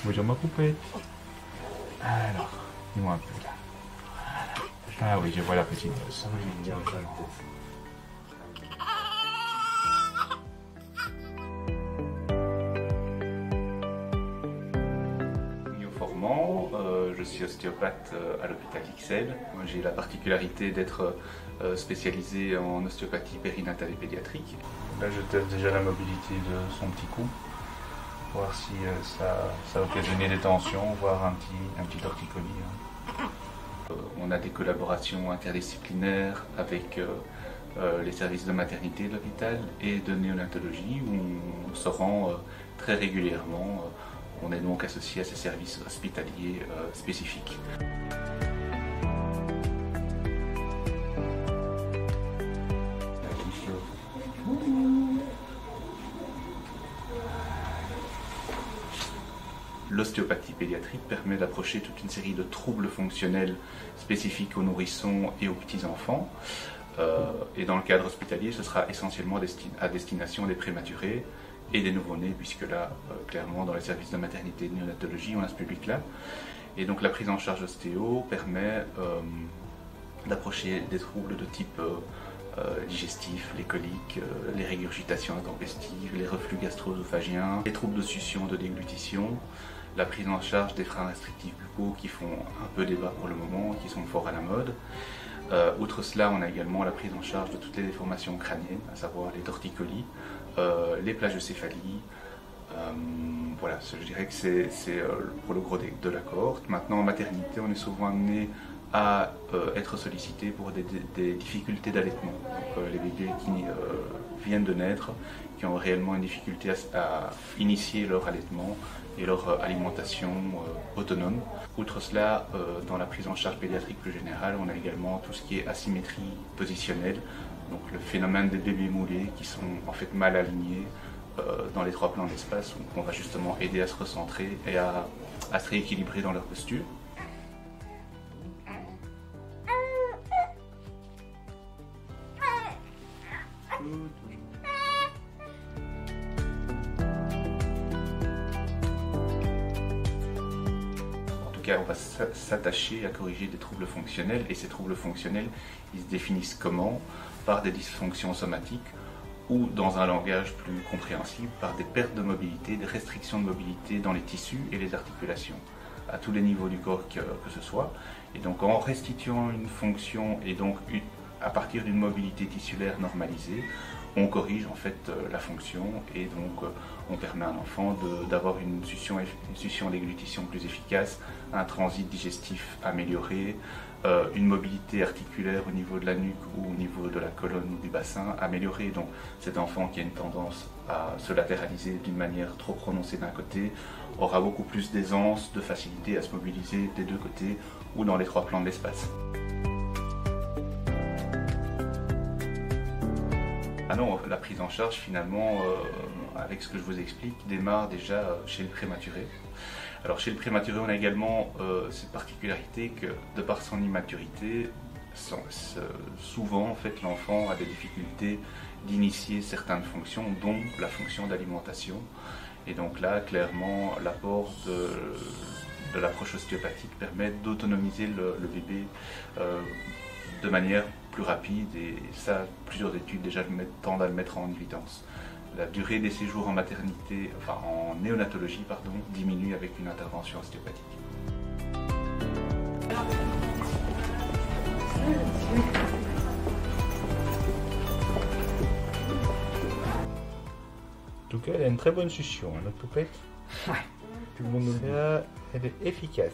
Bonjour ma poupette. Alors, dis-moi un peu là. Voilà. Ah oui, je vois la petite os. Formant, je suis ostéopathe à l'hôpital XL. J'ai la particularité d'être spécialisé en ostéopathie périnatale et pédiatrique. Là, je teste déjà la mobilité de son petit cou, voir si ça a occasionné des tensions, voir un petit torticolis. On a des collaborations interdisciplinaires avec les services de maternité de l'hôpital et de néonatologie où on se rend très régulièrement. On est donc associé à ces services hospitaliers spécifiques. L'ostéopathie pédiatrique permet d'approcher toute une série de troubles fonctionnels spécifiques aux nourrissons et aux petits-enfants. Et dans le cadre hospitalier, ce sera essentiellement à destination des prématurés et des nouveau-nés, puisque là, clairement, dans les services de maternité et de néonatologie, on a ce public-là. Et donc la prise en charge ostéo permet d'approcher des troubles de type digestif, les coliques, les régurgitations intempestives, les reflux gastro-œsophagiens, les troubles de succion, de déglutition, la prise en charge des freins restrictifs buccaux qui font un peu débat pour le moment, qui sont fort à la mode. Outre cela, on a également la prise en charge de toutes les déformations crâniennes, à savoir les torticolis, les plagiocéphalies. Voilà, je dirais que c'est pour le gros de la cohorte. Maintenant, en maternité, on est souvent amené à être sollicité pour des difficultés d'allaitement. Les bébés qui viennent de naître, qui ont réellement une difficulté à initier leur allaitement et leur alimentation autonome. Outre cela, dans la prise en charge pédiatrique plus générale, on a également tout ce qui est asymétrie positionnelle, donc le phénomène des bébés moulés qui sont en fait mal alignés dans les 3 plans d'espace, où on va justement aider à se recentrer et à se rééquilibrer dans leur posture. On va s'attacher à corriger des troubles fonctionnels, et ces troubles fonctionnels, ils se définissent comment? Par des dysfonctions somatiques ou, dans un langage plus compréhensible, par des pertes de mobilité, des restrictions de mobilité dans les tissus et les articulations, à tous les niveaux du corps que ce soit. Et donc en restituant une fonction et donc à partir d'une mobilité tissulaire normalisée, on corrige en fait la fonction, et donc on permet à un enfant d'avoir une succion déglutition plus efficace, un transit digestif amélioré, une mobilité articulaire au niveau de la nuque ou au niveau de la colonne ou du bassin améliorée. Donc cet enfant qui a une tendance à se latéraliser d'une manière trop prononcée d'un côté aura beaucoup plus d'aisance, de facilité à se mobiliser des deux côtés ou dans les 3 plans de l'espace. Ah non, la prise en charge finalement, avec ce que je vous explique, démarre déjà chez le prématuré. Alors chez le prématuré, on a également cette particularité que, de par son immaturité, souvent en fait l'enfant a des difficultés d'initier certaines fonctions, dont la fonction d'alimentation. Et donc là, clairement, l'apport de l'approche ostéopathique permet d'autonomiser le bébé de manière plus rapide, et ça, plusieurs études déjà tendent à le mettre en évidence. La durée des séjours en maternité, enfin en néonatologie, pardon, diminue avec une intervention ostéopathique. En tout cas, elle a une très bonne succion, hein, notre poupette. Ouais, tout le monde nous le dit. Elle est efficace.